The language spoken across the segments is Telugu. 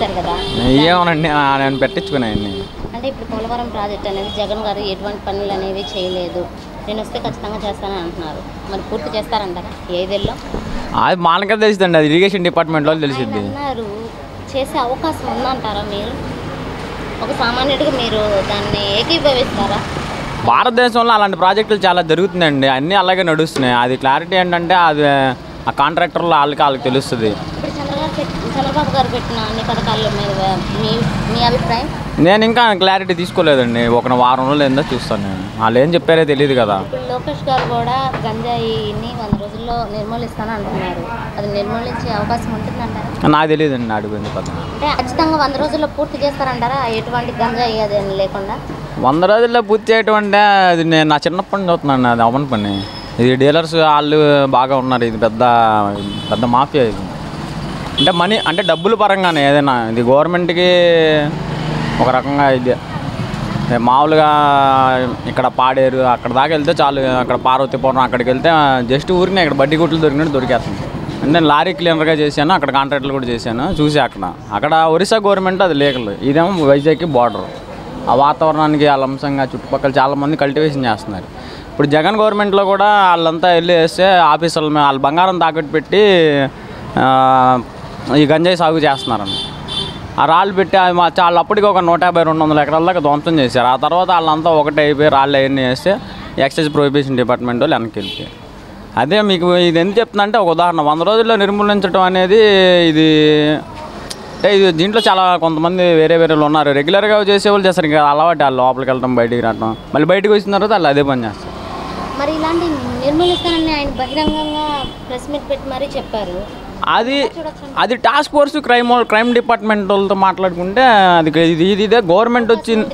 చేశారు కదా, ఏమోనండి నేను పెట్టించుకున్నాయండి. అంటే ఇప్పుడు పోలవరం ప్రాజెక్ట్ అనేది జగన్ గారు ఎటువంటి పనులు అనేవి చేయలేదు, నేను వస్తే ఖచ్చితంగా చేస్తానని అంటున్నారు. మరి పూర్తి చేస్తారంటారా? ఏదేళ్ళో అది మనకే తెలిసిందండి, అది ఇరిగేషన్ డిపార్ట్మెంట్లో తెలిసింది అన్నారు. చేసే అవకాశం ఉందంటారా మీరు? ఒక సామాన్యుడిగా మీరు దాన్ని ఏకీభవిస్తారా? భారతదేశంలో అలాంటి ప్రాజెక్టులు చాలా జరుగుతున్నాయండి, అన్నీ అలాగే నడుస్తున్నాయి. అది క్లారిటీ ఏంటంటే అది ఆ కాంట్రాక్టర్లు వాళ్ళకి తెలుస్తుంది. ఇప్పుడు చంద్రబాబు గారు పెట్టిన అన్ని పథకాల మీద మీ అభిప్రాయం? నేను ఇంకా క్లారిటీ తీసుకోలేదండి, ఒక వారం రోజులు ఏందో చూస్తాను నేను. వాళ్ళు ఏం చెప్పారో తెలియదు కదా. ఇప్పుడు లోకేష్ గారు కూడా గంజాయిని 100 రోజుల్లో నిర్మూలిస్తాను అంటున్నారు. అది నిర్మూలించే అవకాశం ఉంటుందంటారా? నాకు తెలియదండి, అడుగుంది పథకం. అంటే ఖచ్చితంగా 100 రోజుల్లో పూర్తి చేస్తారంటారా? ఎటువంటి గంజాయి అది లేకుండా 100 రోజుల్లో పూర్తి చేయటం అంటే అది నేను నా చిన్నప్పటి నుంచి చూస్తున్నాను, అది అవన్ పని. ఇది డీలర్స్ వాళ్ళు బాగా ఉన్నారు, ఇది పెద్ద పెద్ద మాఫియా ఇది. అంటే మనీ అంటే డబ్బుల పరంగానే ఏదైనా ఇది గవర్నమెంట్కి ఒక రకంగా ఇది. మామూలుగా ఇక్కడ పాడేరు అక్కడ దాకా వెళ్తే చాలు, అక్కడ పార్వతీపురం అక్కడికి వెళ్తే జస్ట్ ఊరికి ఇక్కడ బడ్డీ గుట్లు దొరికినట్టు దొరికేస్తుంది. అంటే నేను లారీ క్లీనర్గా చేశాను, అక్కడ కాంట్రాక్టులు కూడా చేశాను, చూసి అక్కడ ఒరిస్సా గవర్నమెంట్ అది లీగల్, ఇదేమో వైజాగ్కి బార్డర్. ఆ వాతావరణానికి వాళ్ళ అంశంగా చుట్టుపక్కల చాలామంది కల్టివేషన్ చేస్తున్నారు. ఇప్పుడు జగన్ గవర్నమెంట్లో కూడా వాళ్ళంతా వెళ్ళి వేస్తే ఆఫీసర్ల మీద వాళ్ళు బంగారం తాకట్టు పెట్టి ఈ గంజాయి సాగు చేస్తున్నారని ఆ రాళ్ళు పెట్టి చాలా అప్పటికి ఒక 150-200 ఎకరాల దాకా ధ్వంసం చేశారు. ఆ తర్వాత వాళ్ళంతా ఒకటే అయిపోయి రాళ్ళు అవన్నీ వేస్తే ఎక్సైజ్ ప్రొహిబిషన్ డిపార్ట్మెంట్ వాళ్ళు వెనక్కి వెళ్ళిపోయి. అదే మీకు ఇది ఎందుకు చెప్తున్నా అంటే ఒక ఉదాహరణ, 100 రోజుల్లో నిర్మూలించడం అనేది ఇది అంటే ఇది దీంట్లో చాలా కొంతమంది వేరే వాళ్ళు ఉన్నారు, రెగ్యులర్గా చేసేవాళ్ళు చేస్తారు, ఇంకా అలవాటు వాళ్ళు లోపలికి వెళ్ళడం బయటికి రావడం, మళ్ళీ బయటకు వచ్చిన తర్వాత వాళ్ళు అదే పని చేస్తారు. మరి ఇలాంటి నిర్మూలిస్తానని ఆయన బహిరంగంగా ప్రెస్ మీట్ పెట్టి మరీ చెప్పారు. అది టాస్క్ ఫోర్స్ క్రైమ్ డిపార్ట్మెంట్ వాళ్ళతో మాట్లాడుకుంటే అది ఇదే గవర్నమెంట్ వచ్చింది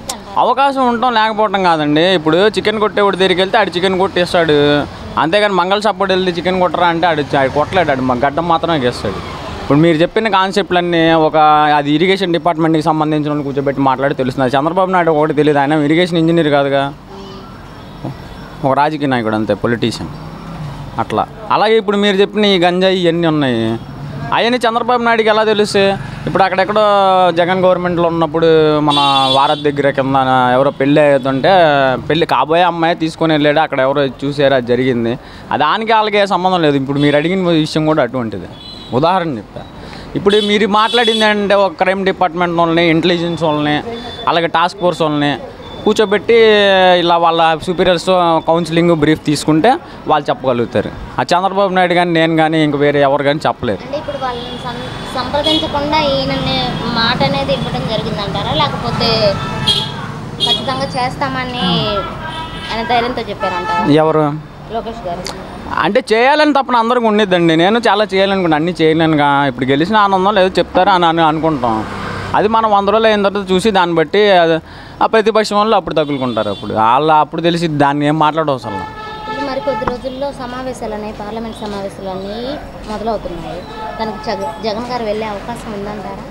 అవకాశం ఉండటం లేకపోవటం కాదండి. ఇప్పుడు చికెన్ కొట్టేవాడి దగ్గరికి వెళ్తే ఆడు చికెన్ కొట్టేస్తాడు, అంతేగాని మంగళ సపోర్ట్ వెళ్తే చికెన్ కొట్టరా అంటే ఆడు కొట్టలేడు, ఆడు గడ్డం మాత్రమే గేస్తాడు. ఇప్పుడు మీరు చెప్పిన కాన్సెప్ట్లన్నీ అది ఇరిగేషన్ డిపార్ట్మెంట్కి సంబంధించిన వాళ్ళు కూర్చోబెట్టి మాట్లాడి తెలుస్తుంది. చంద్రబాబు నాయుడు ఒకటి తెలియదు, ఆయన ఇరిగేషన్ ఇంజనీర్ కాదుగా, ఒక రాజకీయ నాయకుడు అంతే, పొలిటీషియన్ అట్లా. అలాగే ఇప్పుడు మీరు చెప్పిన ఈ గంజాయి ఇవన్నీ ఉన్నాయి, అవన్నీ చంద్రబాబు నాయుడుకి ఎలా తెలుసు? ఇప్పుడు అక్కడెక్కడో జగన్ గవర్నమెంట్లో ఉన్నప్పుడు మన వారధి దగ్గర కింద ఎవరో పెళ్ళి అవుతుంటే కాబోయే అమ్మాయి తీసుకొని వెళ్ళాడు, అక్కడ ఎవరో చూసారు, అది జరిగింది. దానికి వాళ్ళకి సంబంధం లేదు. ఇప్పుడు మీరు అడిగిన విషయం కూడా అటువంటిది, ఉదాహరణ చెప్పా. ఇప్పుడు మీరు మాట్లాడింది అంటే ఒక క్రైమ్ డిపార్ట్మెంట్ వాళ్ళని, ఇంటెలిజెన్స్ వాళ్ళని, అలాగే టాస్క్ ఫోర్స్ వాళ్ళని కూర్చోబెట్టి ఇలా వాళ్ళ సూపీరియర్స్ కౌన్సిలింగ్ బ్రీఫ్ తీసుకుంటే వాళ్ళు చెప్పగలుగుతారు. ఆ చంద్రబాబు నాయుడు కానీ నేను కానీ ఇంక వేరే ఎవరు కానీ చెప్పలేరు. అంటే ఇప్పుడు వాళ్ళని సంప్రదించకుండా ఈయన మాట అనేది ఇవ్వడం జరిగిందంటారా, లేకపోతే ఖచ్చితంగా చేస్తామని ఆయన ధైర్యంతో చెప్పారంటారా? ఎవరు? లోకేష్ గారు. అంటే చేయాలని తప్పన అందరికి ఉండేదండి, నేను చాలా చేయాలనుకున్నాను, అన్నీ చేయలేనుగా. ఇప్పుడు గెలిచిన ఆనందం లేదో చెప్తారా అని అనుకుంటాం. అది మనం 100 రోజులు అయిన తర్వాత చూసి దాన్ని బట్టి ఆ ప్రతిపక్షం వాళ్ళు అప్పుడు తగులుకుంటారు. అప్పుడు తెలిసి దాన్ని ఏం మాట్లాడవసరం. మరి కొద్ది రోజుల్లో సమావేశాలని, పార్లమెంట్ సమావేశాలన్నీ మొదలవుతున్నాయి, దానికి జగన్ గారు వెళ్ళే అవకాశం ఉందంటారా?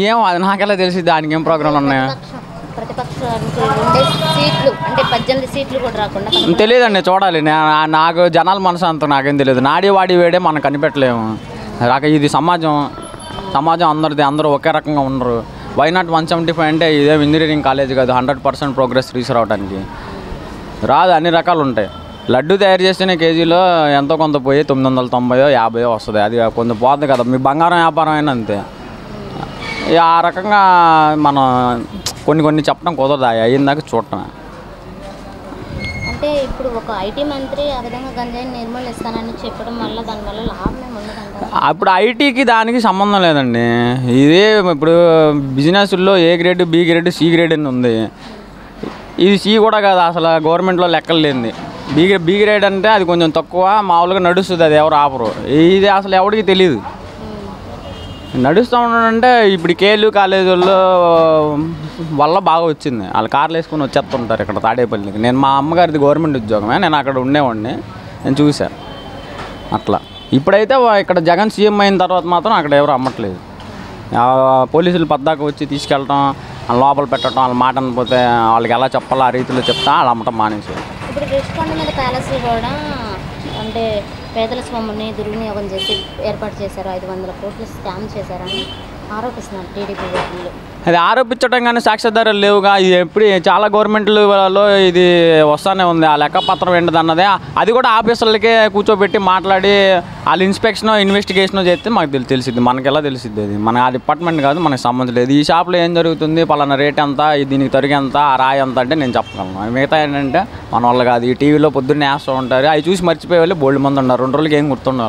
ఏమో అది నాకెలా తెలిసి, దానికి ఏం ప్రోగ్రాంలు ఉన్నాయా? ప్రతిపక్షానికి ఉండే సీట్లు అంటే 18 సీట్లు కూడా రాకుండా తెలియదండి, చూడాలి. నాకు జనాల మనసు అంత నాకేం తెలియదు. నాడి వాడి వేడే మనం కనిపెట్టలేము. ఇది సమాజం అందరిది, అందరూ ఒకే రకంగా ఉండరు. వైనాట్ 175 అంటే ఇదే ఇంజనీరింగ్ కాలేజ్ కాదు 100% ప్రోగ్రెస్ తీసుకురావడానికి రాదు. అన్ని రకాలు ఉంటాయి. లడ్డు తయారు చేస్తేనే కేజీలో ఎంతో కొంత పోయి 990-50 వస్తుంది, అది కొంచెం పోతుంది కదా. మీ బంగారం వ్యాపారం అయినా అంతే. ఆ రకంగా మనం కొన్ని చెప్పడం కుదరదు, అయ్యిందాక చూడటం. అంటే ఇప్పుడు ఒక ఐటీ మంత్రి ఆ విధంగా గంజాయిని నిర్మూలిస్తానని చెప్పడం వల్ల దానివల్ల లాభం ఉండదంటారా? అప్పుడు ఐటీకి దానికి సంబంధం లేదండి. ఇదే ఇప్పుడు బిజినెస్లో A grade, B grade, C grade అని ఉంది. ఇది సి కూడా కాదు, అసలు గవర్నమెంట్లో లెక్కలు లేనిది. బి గ్రేడ్ అంటే అది కొంచెం తక్కువ, మామూలుగా నడుస్తుంది, అది ఎవరు ఆపరు. ఇది అసలు ఎవరికి తెలియదు. నడుస్తూ ఉండడంటే ఇప్పుడు కేలు కాలేజీల్లో వల్ల బాగా వచ్చింది. వాళ్ళు కార్లు వేసుకొని వచ్చేస్తుంటారు ఇక్కడ తాడేపల్లికి. నేను మా అమ్మగారిది గవర్నమెంట్ ఉద్యోగమే, నేను అక్కడ ఉండేవాడిని, నేను చూశాను అట్లా. ఇప్పుడైతే ఇక్కడ జగన్ సీఎం అయిన తర్వాత మాత్రం అక్కడ ఎవరు అమ్మట్లేదు. పోలీసులు పద్దాక వచ్చి తీసుకెళ్ళటం, లోపల పెట్టడం, వాళ్ళ మాట అనకపోతే వాళ్ళకి ఎలా చెప్పాలో ఆ రీతిలో చెప్తా వాళ్ళు అమ్మటం మానేసారు. ఇప్పుడు రిషికొండ మీద ప్యాలెస్లు కూడా అంటే పేదల సొమ్ముని దుర్వినియోగం చేసి ఏర్పాటు చేశారు, 500 కోట్లు స్కామ్ చేశారని ఆరోపిస్తున్నారు టీడీపీ వాళ్ళు. అది ఆరోపించడం కానీ సాక్ష్యాధారాలు లేవుగా. ఇది ఎప్పుడు చాలా గవర్నమెంట్లలో ఇది వస్తూనే ఉంది. ఆ లెక్కపత్రం ఏంటిది అన్నదే అది కూడా ఆఫీసర్లకే కూర్చోబెట్టి మాట్లాడి వాళ్ళు ఇన్స్పెక్షన్ ఇన్వెస్టిగేషన్ చేస్తే మాకు తెలిసిద్ది. మనకి ఎలా తెలిసిద్ది? అది మన ఆ డిపార్ట్మెంట్ కాదు, మనకు సంబంధం లేదు. ఈ షాప్లో ఏం జరుగుతుంది, పలానా రేట్ ఎంత, దీనికి తరిగి ఎంత, ఆ రాయి ఎంత అంటే నేను చెప్పగలను. మిగతా ఏంటంటే మన వాళ్ళు కాదు. ఈ టీవీలో పొద్దున్నే వేస్తూ ఉంటారు, అవి చూసి మర్చిపోయే వాళ్ళు బోల్డ్ మంది ఉన్నారు. 2 రోజులకి ఏం గుర్తుండాలి.